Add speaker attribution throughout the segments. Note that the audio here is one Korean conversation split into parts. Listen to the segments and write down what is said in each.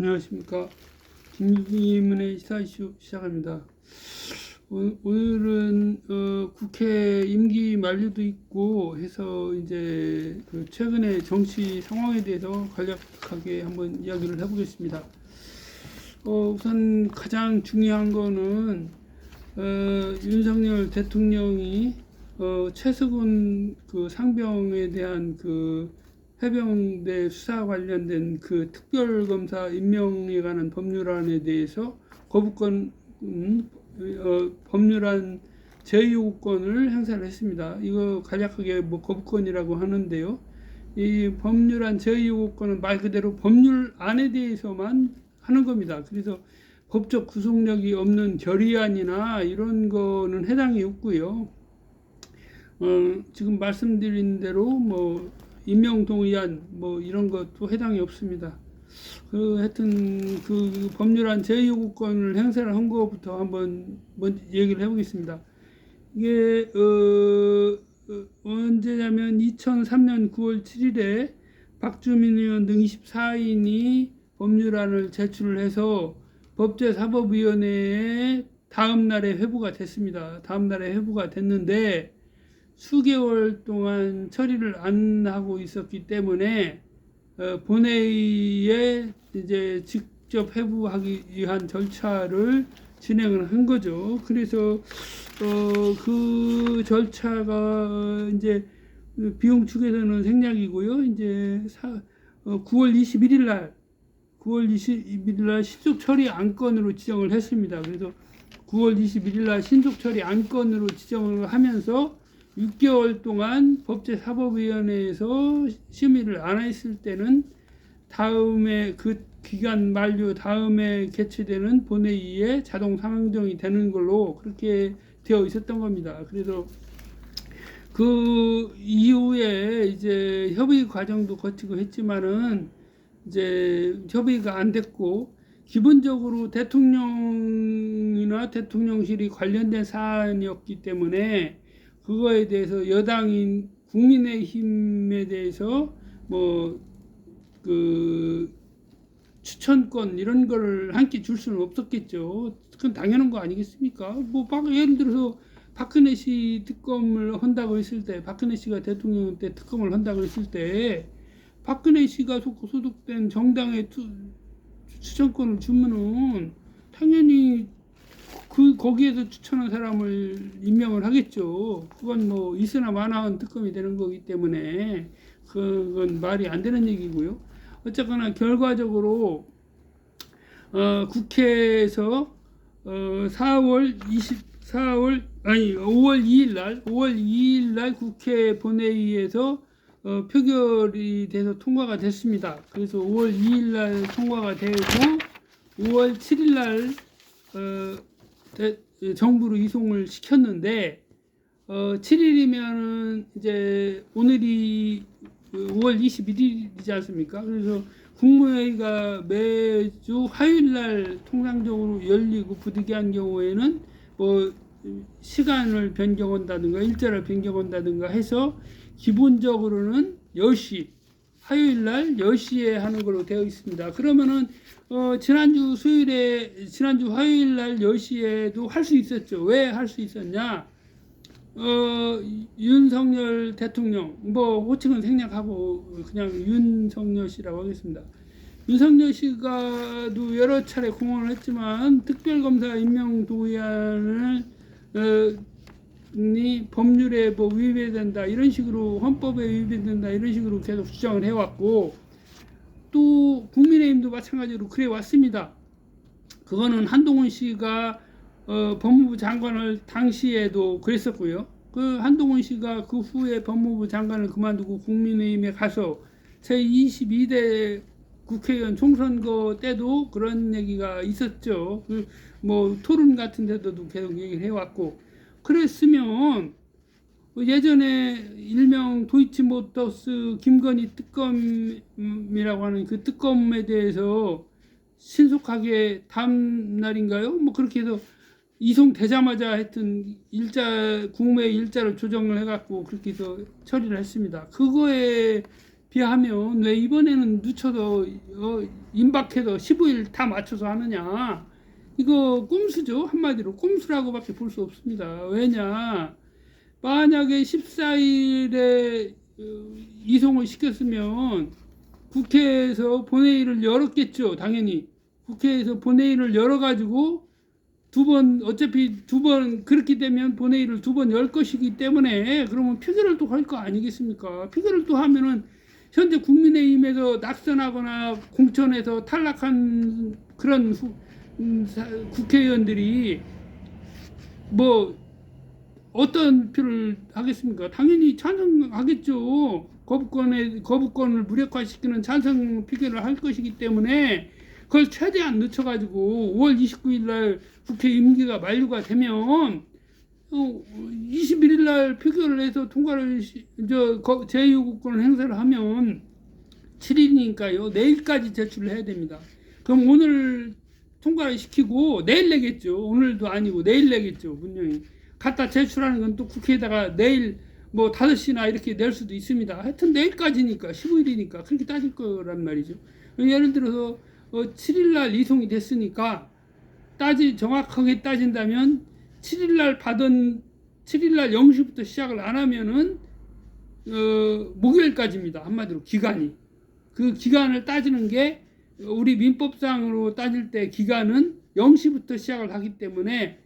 Speaker 1: 안녕하십니까. 김기문의 시사이슈 시작합니다. 오늘은 국회 임기 만료도 있고 해서 이제 최근의 정치 상황에 대해서 간략하게 한번 이야기를 해보겠습니다. 우선 가장 중요한 거는 윤석열 대통령이 최수근 상병에 대한 해병대 수사 관련된 특별검사 임명에 관한 법률안에 대해서 법률안 제의요구권을 행사를 했습니다. 이거 간략하게 거부권이라고 하는데요. 이 법률안 제의요구권은 말 그대로 법률안에 대해서만 하는 겁니다. 그래서 법적 구속력이 없는 결의안이나 이런 거는 해당이 없고요. 지금 말씀드린 대로 임명동의안 이런 것도 해당이 없습니다. 하여튼 법률안 제의요구권을 행사를 한 것부터 한번 먼저 얘기를 해보겠습니다. 이게 언제냐면 2003년 9월 7일에 박주민 의원 등 24인이 법률안을 제출을 해서 법제사법위원회에 다음 날에 회부가 됐습니다. 다음 날에 회부가 됐는데 수개월 동안 처리를 안 하고 있었기 때문에 본회의에 이제 직접 회부하기 위한 절차를 진행을 한 거죠. 그래서 그 절차가 이제 비용 축에서는 생략이고요. 이제 9월 21일 날 신속 처리 안건으로 지정을 했습니다. 그래서 9월 21일 날 신속 처리 안건으로 지정을 하면서 6개월 동안 법제사법위원회에서 심의를 안 했을 때는 다음에 기간 만료 다음에 개최되는 본회의에 자동 상정이 되는 걸로 그렇게 되어 있었던 겁니다. 그래서 그 이후에 이제 협의 과정도 거치고 했지만은 이제 협의가 안 됐고, 기본적으로 대통령이나 대통령실이 관련된 사안이었기 때문에 그거에 대해서 여당인 국민의힘에 대해서 추천권 이런 거를 함께 줄 수는 없었겠죠. 그건 당연한 거 아니겠습니까? 예를 들어서 박근혜 씨 특검을 한다고 했을 때, 박근혜 씨가 대통령 때 특검을 한다고 했을 때 박근혜 씨가 소속된 정당에 추천권을 주면은 당연히 거기에서 추천한 사람을 임명을 하겠죠. 그건 있으나 마나한 특검이 되는 거기 때문에 그건 말이 안 되는 얘기고요. 어쨌거나 결과적으로 국회에서 5월 2일 날 국회 본회의에서 표결이 돼서 통과가 됐습니다. 그래서 5월 2일 날 통과가 되고 5월 7일 날 정부로 이송을 시켰는데 7일이면은 이제 오늘이 5월 21일이지 않습니까? 그래서 국무회의가 매주 화요일 날 통상적으로 열리고 부득이한 경우에는 시간을 변경한다든가 일자를 변경한다든가 해서 기본적으로는 10시 화요일 날 10시에 하는 걸로 되어 있습니다. 그러면은 지난주 화요일 날 10시에도 할 수 있었죠. 왜 할 수 있었냐? 윤석열 대통령, 호칭은 생략하고 그냥 윤석열 씨라고 하겠습니다. 윤석열 씨가도 여러 차례 공언을 했지만 특별검사 임명 동의안을 법률에 위배된다 이런 식으로, 헌법에 위배된다 이런 식으로 계속 주장을 해왔고, 또 국민의힘도 마찬가지로 그래 왔습니다. 그거는 한동훈 씨가 법무부 장관을 당시에도 그랬었고요. 한동훈 씨가 그 후에 법무부 장관을 그만두고 국민의힘에 가서 제22대 국회의원 총선거 때도 그런 얘기가 있었죠. 토론 같은 데도 계속 얘기를 해왔고, 그랬으면 예전에 일명 도이치모터스 김건희 특검이라고 하는 그 특검에 대해서 신속하게 다음 날인가요? 그렇게 해서 이송되자마자 하여튼 국무회의 일자를 조정을 해갖고 그렇게 해서 처리를 했습니다. 그거에 비하면 왜 이번에는 늦춰서 임박해서 15일 다 맞춰서 하느냐. 이거 꼼수죠. 한마디로 꼼수라고밖에 볼 수 없습니다. 왜냐, 만약에 14일에 이송을 시켰으면 국회에서 본회의를 열었겠죠. 당연히 국회에서 본회의를 열어가지고 어차피 두 번 그렇게 되면 본회의를 두 번 열 것이기 때문에, 그러면 표결을 또 할 거 아니겠습니까? 표결을 또 하면은 현재 국민의힘에서 낙선하거나 공천에서 탈락한 그런 국회의원들이 뭐 어떤 표를 하겠습니까? 당연히 찬성하겠죠. 거부권을 무력화시키는 찬성 표결을 할 것이기 때문에 그걸 최대한 늦춰가지고 5월 29일 날 국회 임기가 만료가 되면 21일 날 표결을 해서 통과를 제2요구권을 행사를 하면 7일이니까요. 내일까지 제출을 해야 됩니다. 그럼 오늘 통과를 시키고 내일 내겠죠. 오늘도 아니고 내일 내겠죠. 분명히. 갖다 제출하는 건 또 국회에다가 내일 뭐 5시나 이렇게 낼 수도 있습니다. 하여튼 내일까지니까 15일이니까 그렇게 따질 거란 말이죠. 예를 들어서 7일날 이송이 됐으니까 정확하게 따진다면 7일날 0시부터 시작을 안 하면은 목요일까지입니다. 한마디로 기간이. 그 기간을 따지는 게 우리 민법상으로 따질 때 기간은 0시부터 시작을 하기 때문에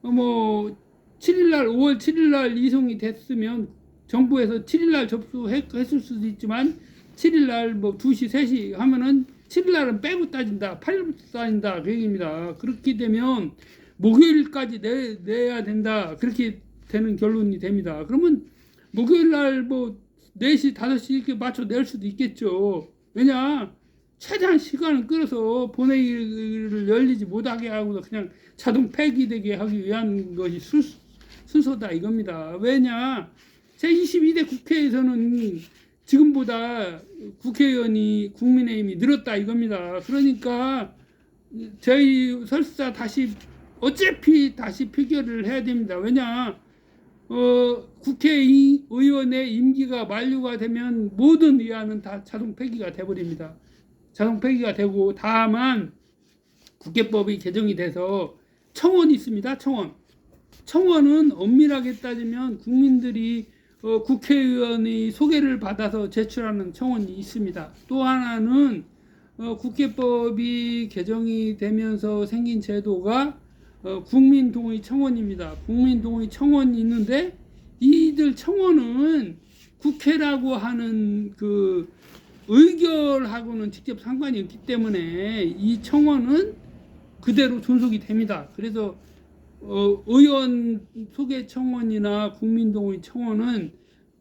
Speaker 1: 5월 7일날 이송이 됐으면 정부에서 7일날 접수했을 수도 있지만 7일날 2시, 3시 하면은 7일날은 빼고 따진다. 8일부터 따진다. 그 얘기입니다. 그렇게 되면 목요일까지 내야 된다. 그렇게 되는 결론이 됩니다. 그러면 목요일날 4시, 5시 이렇게 맞춰 낼 수도 있겠죠. 왜냐? 최대한 시간을 끌어서 본회의를 열리지 못하게 하고 그냥 자동 폐기되게 하기 위한 것이 순서다 이겁니다. 왜냐? 제22대 국회에서는 지금보다 국회의원이 국민의힘이 늘었다 이겁니다. 그러니까 저희 설사 어차피 다시 표결을 해야 됩니다. 왜냐? 국회의원의 임기가 만료가 되면 모든 의안은 다 자동 폐기가 돼버립니다. 자동 폐기가 되고, 다만 국회법이 개정이 돼서 청원이 있습니다. 청원은 엄밀하게 따지면 국민들이 국회의원의 소개를 받아서 제출하는 청원이 있습니다. 또 하나는 국회법이 개정이 되면서 생긴 제도가 국민동의 청원입니다. 국민동의 청원이 있는데 이들 청원은 국회라고 하는 그 의결하고는 직접 상관이 없기 때문에 이 청원은 그대로 존속이 됩니다. 그래서 의원 소개 청원이나 국민동의 청원은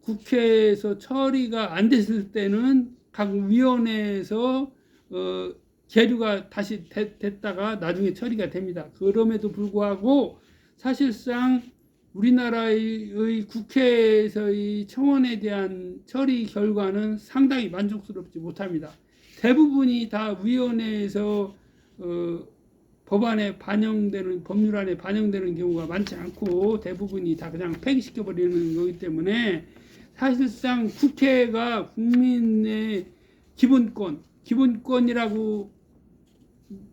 Speaker 1: 국회에서 처리가 안 됐을 때는 각 위원회에서 계류가 다시 됐다가 나중에 처리가 됩니다. 그럼에도 불구하고 사실상 우리나라의 국회에서의 청원에 대한 처리 결과는 상당히 만족스럽지 못합니다. 대부분이 다 위원회에서 법안에 법률안에 반영되는 경우가 많지 않고 대부분이 다 그냥 폐기시켜버리는 거기 때문에 사실상 국회가 국민의 기본권이라고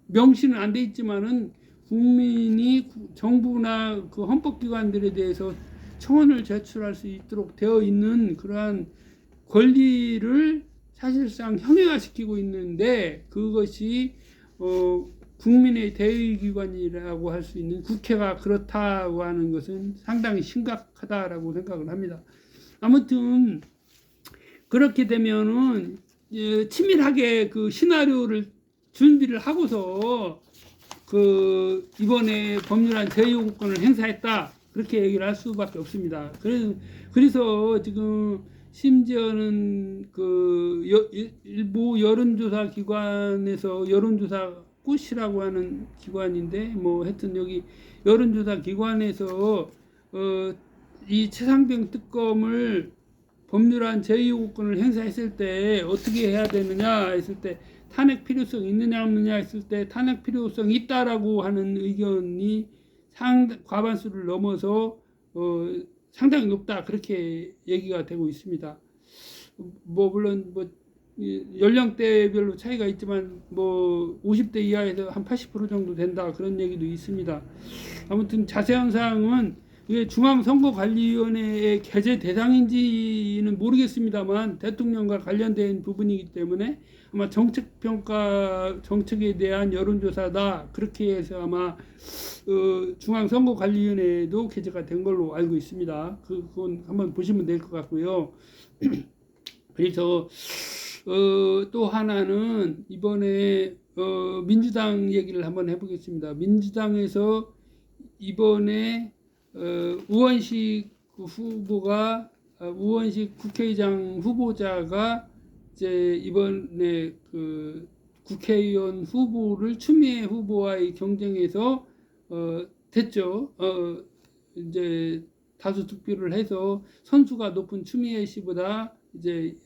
Speaker 1: 명시는 안 돼 있지만은 국민이 정부나 그 헌법기관들에 대해서 청원을 제출할 수 있도록 되어 있는 그러한 권리를 사실상 형해화시키고 있는데, 그것이 국민의 대의기관이라고 할 수 있는 국회가 그렇다고 하는 것은 상당히 심각하다라고 생각을 합니다. 아무튼 그렇게 되면은 치밀하게 그 시나리오를 준비를 하고서 이번에 법률안 제2요구권을 행사했다 그렇게 얘기를 할 수밖에 없습니다. 그래서 지금 심지어는 일부 여론조사 기관에서 여론조사 꽃이라고 하는 기관인데 하여튼 여기 여론조사 기관에서 이 최상병 특검을 법률안 제2요구권을 행사했을 때 어떻게 해야 되느냐 했을 때 탄핵 필요성 있느냐 없느냐 했을 때 탄핵 필요성 있다라고 하는 의견이 과반수를 넘어서 상당히 높다 그렇게 얘기가 되고 있습니다. 물론 연령대별로 차이가 있지만 뭐 50대 이하에서 한 80% 정도 된다 그런 얘기도 있습니다. 아무튼 자세한 사항은 이게 중앙선거관리위원회의 개최 대상인지는 모르겠습니다만 대통령과 관련된 부분이기 때문에 아마 정책평가 정책에 대한 여론조사다 그렇게 해서 아마 중앙선거관리위원회도 개최가 된 걸로 알고 있습니다. 그건 한번 보시면 될 것 같고요. 그래서 또 하나는 이번에 민주당 얘기를 한번 해보겠습니다. 민주당에서 이번에 우원식 후보가 우원식 국회의장 후보자가 이제 이번에 그 국회의원 후보를 추미애 후보와의 경쟁에서 됐죠. 이제 다수 득표를 해서 선수가 높은 추미애 씨보다 이제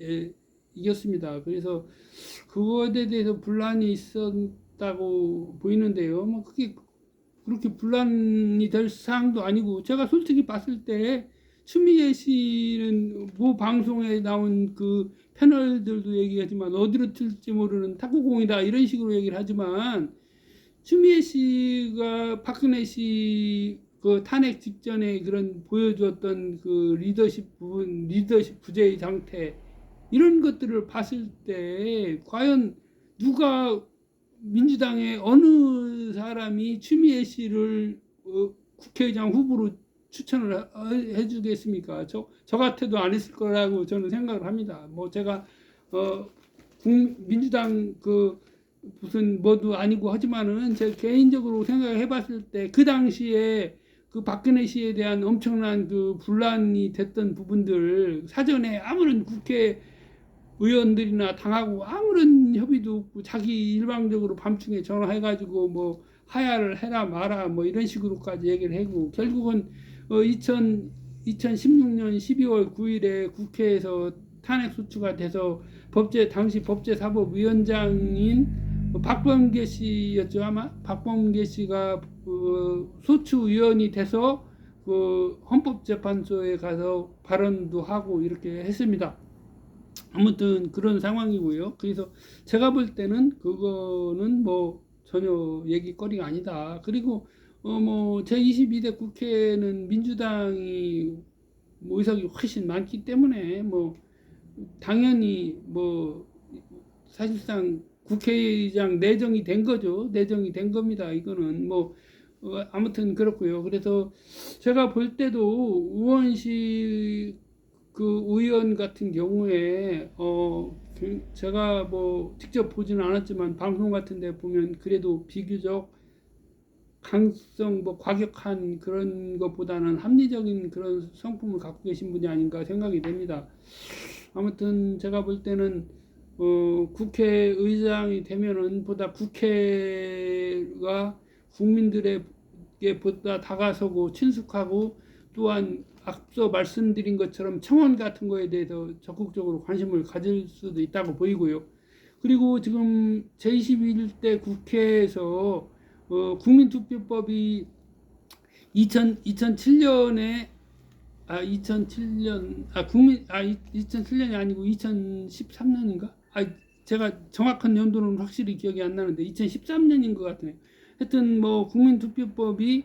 Speaker 1: 이겼습니다. 그래서 그것에 대해서 분란이 있었다고 보이는데요. 뭐 그게 그렇게 분란이 될 사항도 아니고 제가 솔직히 봤을 때 추미애 씨는 뭐 방송에 나온 그 패널들도 얘기하지만 어디로 튈지 모르는 탁구공이다 이런 식으로 얘기를 하지만 추미애 씨가 박근혜 씨 그 탄핵 직전에 그런 보여주었던 그 리더십 부분, 리더십 부재의 상태 이런 것들을 봤을 때 과연 누가 민주당의 어느 사람이 추미애 씨를 국회의장 후보로 추천을 해주겠습니까? 저 같아도 안 했을 거라고 저는 생각을 합니다. 뭐 제가 민주당 그 무슨 뭐도 아니고 하지만은 제 개인적으로 생각을 해봤을 때 그 당시에 그 박근혜 씨에 대한 엄청난 그 분란이 됐던 부분들 사전에 아무런 국회 의원들이나 당하고 아무런 협의도 없고 자기 일방적으로 밤중에 전화해가지고 뭐 하야를 해라 마라 뭐 이런 식으로까지 얘기를 하고 결국은 2016년 12월 9일에 국회에서 탄핵 소추가 돼서 당시 법제사법위원장인 박범계 씨였죠 아마 박범계 씨가 소추위원이 돼서 그 헌법재판소에 가서 발언도 하고 이렇게 했습니다. 아무튼 그런 상황이고요. 그래서 제가 볼 때는 그거는 뭐 전혀 얘기거리가 아니다. 그리고 뭐 제22대 국회는 민주당이 뭐 의석이 훨씬 많기 때문에 뭐 당연히 뭐 사실상 국회의장 내정이 된 거죠. 내정이 된 겁니다. 이거는 뭐 아무튼 그렇고요. 그래서 제가 볼 때도 우원식 그 의원 같은 경우에 제가 뭐 직접 보지는 않았지만 방송 같은 데 보면 그래도 비교적 강성 뭐 과격한 그런 것보다는 합리적인 그런 성품을 갖고 계신 분이 아닌가 생각이 됩니다. 아무튼 제가 볼 때는 국회의장이 되면은 보다 국회가 국민들에게 보다 다가서고 친숙하고 또한 앞서 말씀드린 것처럼 청원 같은 거에 대해서 적극적으로 관심을 가질 수도 있다고 보이고요. 그리고 지금 제21대 국회에서 국민투표법이 2007년에 2007년이 아니고 2013년인가? 제가 정확한 연도는 확실히 기억이 안 나는데 2013년인 것 같네요. 하여튼 뭐 국민투표법이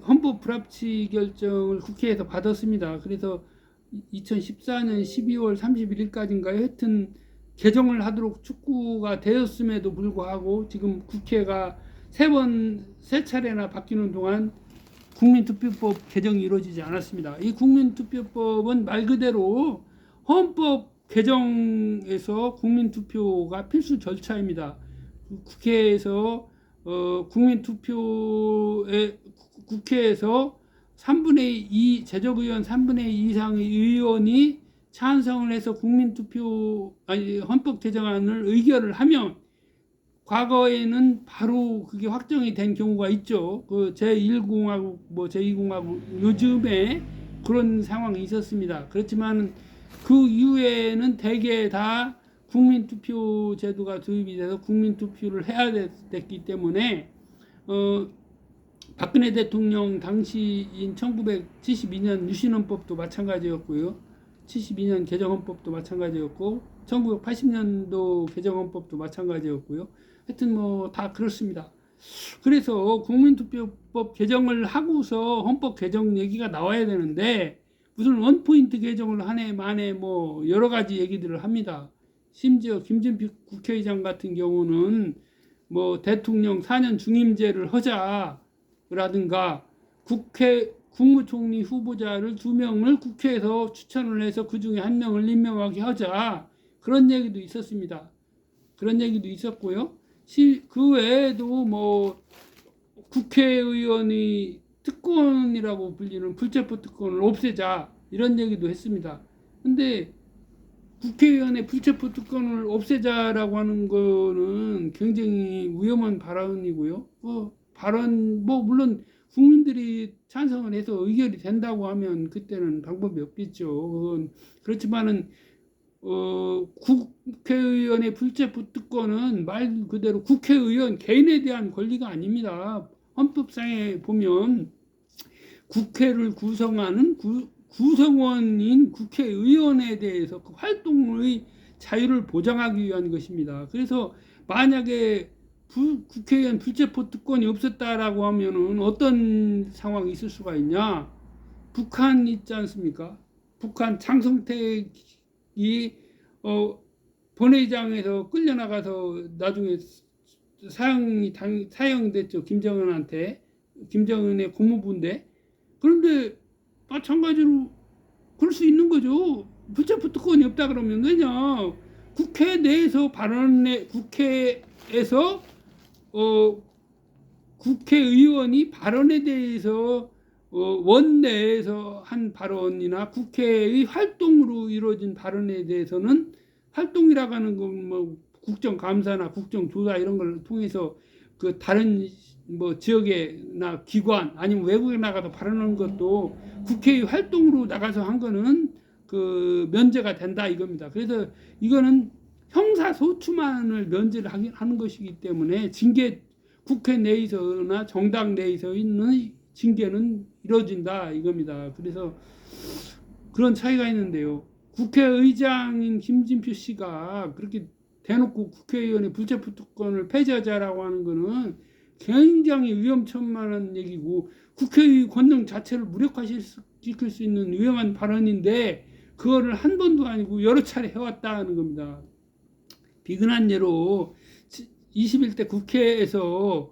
Speaker 1: 헌법 불합치 결정을 국회에서 받았습니다. 그래서 2014년 12월 31일까지인가요? 하여튼 개정을 하도록 촉구가 되었음에도 불구하고 지금 국회가 세 차례나 바뀌는 동안 국민투표법 개정이 이루어지지 않았습니다. 이 국민투표법은 말 그대로 헌법 개정에서 국민투표가 필수 절차입니다. 국회에서 국회에서 3분의 2 제적의원 3분의 2 이상의 의원이 찬성을 해서 헌법 개정안을 의결을 하면 과거에는 바로 그게 확정이 된 경우가 있죠. 그 제1공화국, 뭐 제2공화국 요즘에 그런 상황이 있었습니다. 그렇지만 그 이후에는 대개 다 국민투표 제도가 도입이 돼서 국민투표를 해야 됐기 때문에 박근혜 대통령 당시인 1972년 유신헌법도 마찬가지였고요. 1972년 개정헌법도 마찬가지였고 1980년도 개정헌법도 마찬가지였고요. 하여튼 뭐 다 그렇습니다. 그래서 국민투표법 개정을 하고서 헌법 개정 얘기가 나와야 되는데 무슨 원포인트 개정을 한 해 만에 뭐 여러 가지 얘기들을 합니다. 심지어 김진표 국회의장 같은 경우는 뭐 대통령 4년 중임제를 하자라든가 국무총리 후보자를 2명을 국회에서 추천을 해서 그 중에 1명을 임명하게 하자, 그런 얘기도 있었습니다. 그런 얘기도 있었고요. 그 외에도 뭐 국회의원이 특권이라고 불리는 불체포 특권을 없애자, 이런 얘기도 했습니다. 근데 국회의원의 불체포 특권을 없애자라고 하는 거는 굉장히 위험한 발언이고요. 물론 국민들이 찬성을 해서 의결이 된다고 하면 그때는 방법이 없겠죠. 그렇지만은 국회의원의 불체포 특권은 말 그대로 국회의원 개인에 대한 권리가 아닙니다. 헌법상에 보면 국회를 구성하는 구성원인 국회의원에 대해서 그 활동의 자유를 보장하기 위한 것입니다. 그래서 만약에 국회의원 불체포 특권이 없었다라고 하면은 어떤 상황이 있을 수가 있냐? 북한 있지 않습니까? 북한 장성택이 본회의장에서 끌려나가서 나중에 사형됐죠. 김정은의 고모부인데. 그런데 마찬가지로 그럴 수 있는 거죠. 불체포 특권이 없다 그러면 그냥 국회 내에서 국회에서 국회의원이 발언에 대해서 원내에서 한 발언이나 국회의 활동으로 이루어진 발언에 대해서는, 활동이라고 하는 건 뭐 국정감사나 국정조사 이런 걸 통해서 그 다른 뭐 지역에나 기관 아니면 외국에 나가서 발언하는 것도 국회의 활동으로 나가서 한 거는 그 면제가 된다 이겁니다. 그래서 이거는 형사소추만을 면제를 하는 것이기 때문에 국회 내에서나 정당 내에서 있는 징계는 이루어진다 이겁니다. 그래서 그런 차이가 있는데요. 국회의장인 김진표 씨가 그렇게 대놓고 국회의원의 불체포 특권을 폐지하자라고 하는 거는 굉장히 위험천만한 얘기고 국회의 권능 자체를 무력화시킬 수 있는 위험한 발언인데 그거를 한 번도 아니고 여러 차례 해왔다는 겁니다. 비근한 예로 21대 국회에서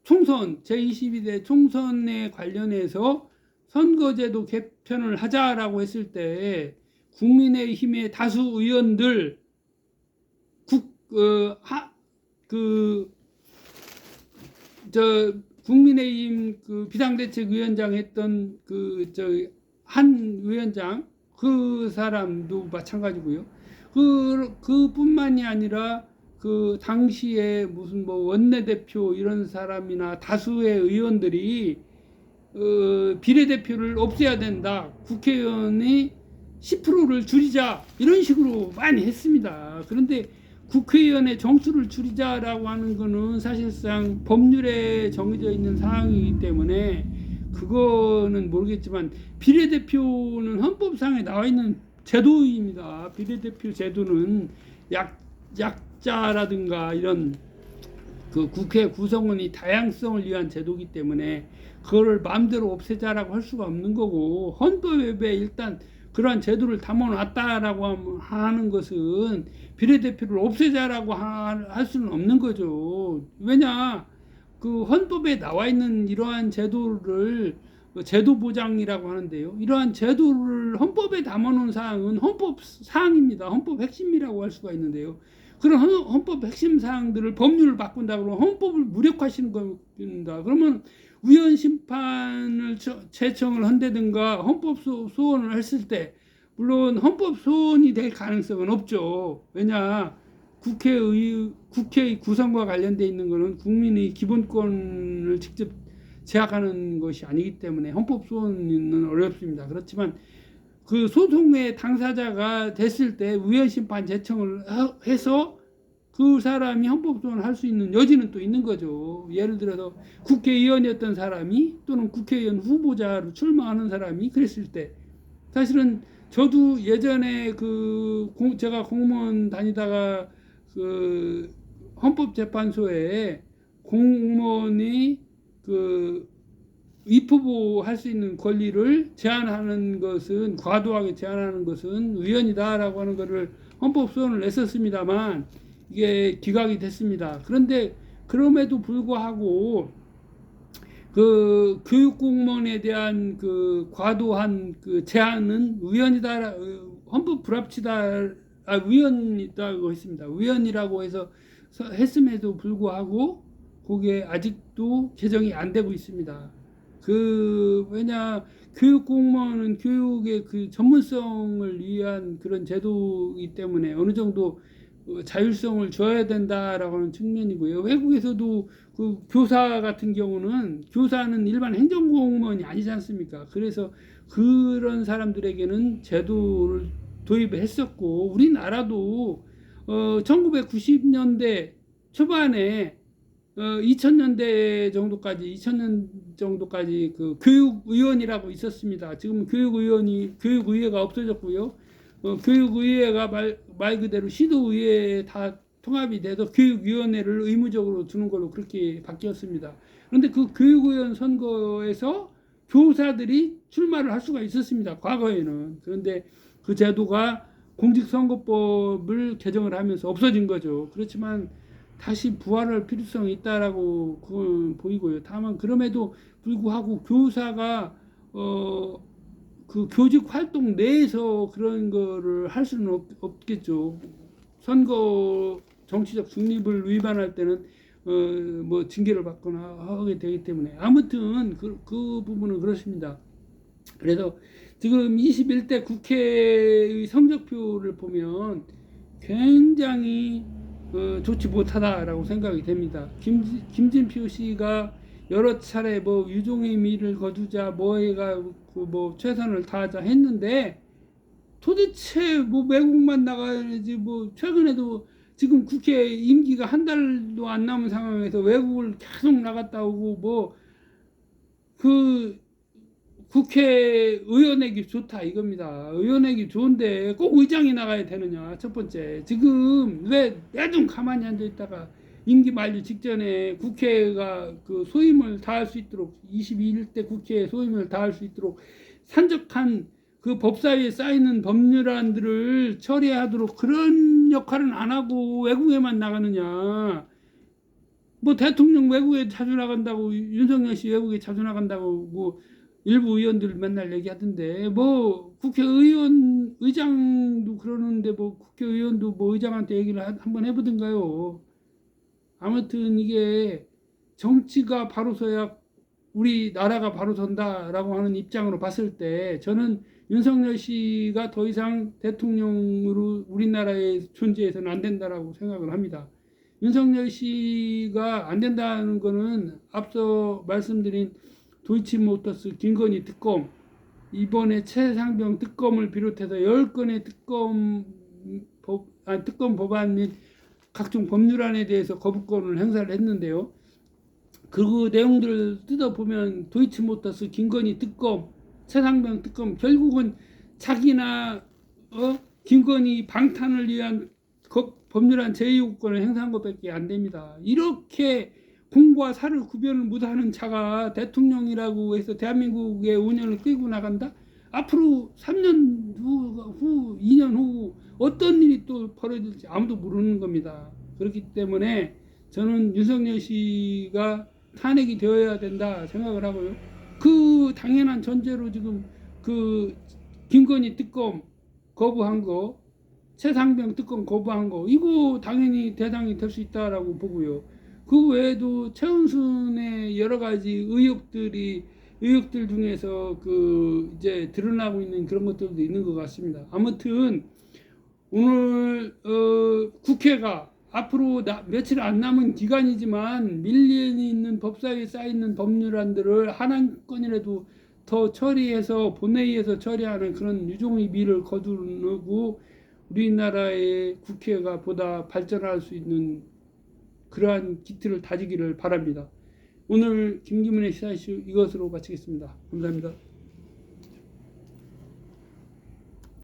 Speaker 1: 총선 제22대 총선에 관련해서 선거제도 개편을 하자라고 했을 때 국민의힘의 다수 의원들 국민의힘 그 비상대책위원장 했던 한 위원장 그 사람도 마찬가지고요. 그뿐만이 아니라 그 당시에 무슨 뭐 원내대표 이런 사람이나 다수의 의원들이 비례대표를 없애야 된다, 국회의원이 10%를 줄이자 이런 식으로 많이 했습니다. 그런데 국회의원의 정수를 줄이자라고 하는 거는 사실상 법률에 정해져 있는 사항이기 때문에 그거는 모르겠지만 비례대표는 헌법상에 나와 있는 제도입니다. 비례대표 제도는 약자라든가 이런 그 국회 구성원이 다양성을 위한 제도이기 때문에 그거를 마음대로 없애자라고 할 수가 없는 거고, 헌법에 일단 그러한 제도를 담아놨다라고 하는 것은 비례대표를 없애자라고 할 수는 없는 거죠. 왜냐, 그 헌법에 나와 있는 이러한 제도를 제도 보장이라고 하는데요. 이러한 제도를 헌법에 담아놓은 사항은 헌법 사항입니다. 헌법 핵심이라고 할 수가 있는데요. 그런 헌법 핵심 사항들을 법률을 바꾼다 그러면 헌법을 무력화시키는 겁니다. 그러면 위헌 심판을 제청을 한다든가 헌법 소원을 했을 때 물론 헌법 소원이 될 가능성은 없죠. 왜냐, 국회의 구성과 관련돼 있는 것은 국민의 기본권을 직접 제약하는 것이 아니기 때문에 헌법 소원은 어렵습니다. 그렇지만 그 소송의 당사자가 됐을 때 위헌 심판 제청을 해서 그 사람이 헌법 소원을 할 수 있는 여지는 또 있는 거죠. 예를 들어서 국회의원이었던 사람이 또는 국회의원 후보자로 출마하는 사람이 그랬을 때 사실은 저도 예전에 제가 공무원 다니다가 그 헌법재판소에 공무원이 위법부 할 수 있는 권리를 제한하는 것은, 과도하게 제한하는 것은 위헌이다라고 하는 것을 헌법 소원을 냈었습니다만 이게 기각이 됐습니다. 그런데 그럼에도 불구하고 교육 공무원에 대한 과도한 제한은 위헌이다, 헌법 불합치다, 위헌이라고 했습니다. 위헌이라고 해서 했음에도 불구하고 그게 아직도 개정이 안 되고 있습니다. 왜냐, 교육 공무원은 교육의 전문성을 위한 그런 제도이기 때문에 어느 정도 자율성을 줘야 된다라고 하는 측면이고요. 외국에서도 교사 같은 경우는, 교사는 일반 행정공무원이 아니지 않습니까? 그래서 그런 사람들에게는 제도를 도입했었고, 우리나라도 1990년대 초반에 2000년 정도까지 교육의원이라고 있었습니다. 지금 교육의회가 없어졌고요. 교육의회가 말 그대로 시도의회에 다 통합이 돼서 교육위원회를 의무적으로 두는 걸로 그렇게 바뀌었습니다. 그런데 교육의원 선거에서 교사들이 출마를 할 수가 있었습니다. 과거에는. 그런데 그 제도가 공직선거법을 개정을 하면서 없어진 거죠. 그렇지만 다시 부활할 필요성이 있다라고 그건 보이고요. 다만 그럼에도 불구하고 교사가 교직 활동 내에서 그런 거를 할 수는 없겠죠. 선거 정치적 중립을 위반할 때는 뭐 징계를 받거나 하게 되기 때문에, 아무튼 그 부분은 그렇습니다. 그래서 지금 21대 국회의 성적표를 보면 굉장히 좋지 못하다라고 생각이 됩니다. 김진표 씨가 여러 차례 유종의 미를 거두자, 최선을 다하자 했는데, 도대체 외국만 나가야지, 최근에도 지금 국회 임기가 한 달도 안 남은 상황에서 외국을 계속 나갔다 오고, 국회의원에게 좋다 이겁니다. 의원에게 좋은데 꼭 의장이 나가야 되느냐, 첫 번째. 지금 왜 내동 가만히 앉아 있다가 임기 만료 직전에 국회가 소임을 다할 수 있도록, 21대 국회에 소임을 다할 수 있도록 산적한 법사위에 쌓이는 법률안들을 처리하도록 그런 역할은 안 하고 외국에만 나가느냐. 대통령 외국에 자주 나간다고, 윤석열 씨 외국에 자주 나간다고 일부 의원들 맨날 얘기하던데, 국회의원 의장도 그러는데 국회의원도 의장한테 얘기를 한번 해보든가요. 아무튼 이게 정치가 바로 서야 우리나라가 바로 선다라고 하는 입장으로 봤을 때, 저는 윤석열 씨가 더 이상 대통령으로 우리나라에 존재해서는 안 된다라고 생각을 합니다. 윤석열 씨가 안 된다는 거는 앞서 말씀드린 도이치모터스 김건희 특검, 이번에 최상병 특검을 비롯해서 10건의 특검 법안 및 각종 법률안에 대해서 거부권을 행사를 했는데요. 그 내용들을 뜯어보면 도이치모터스 김건희 특검, 최상병 특검, 결국은 자기나 김건희 방탄을 위한 법률안 제2요구권을 행사한 것밖에 안 됩니다. 이렇게 공과 사를 구별을 못하는 자가 대통령이라고 해서 대한민국의 운영을 끌고 나간다? 앞으로 3년 후 2년 후 어떤 일이 또 벌어질지 아무도 모르는 겁니다. 그렇기 때문에 저는 윤석열 씨가 탄핵이 되어야 된다 생각을 하고요. 당연한 전제로 지금 김건희 특검 거부한 거, 최상병 특검 거부한 거, 이거 당연히 대상이 될 수 있다라고 보고요. 그 외에도 최은순의 여러 가지 의혹들 중에서 이제 드러나고 있는 그런 것들도 있는 것 같습니다. 아무튼 오늘 국회가 앞으로 며칠 안 남은 기간이지만 밀리에 있는 법사위에 쌓이는 법률안들을 한 건이라도 더 처리해서 본회의에서 처리하는 그런 유종의 미를 거두고 우리나라의 국회가 보다 발전할 수 있는 그러한 기틀을 다지기를 바랍니다. 오늘 김기문의 시사이슈 이것으로 마치겠습니다. 감사합니다.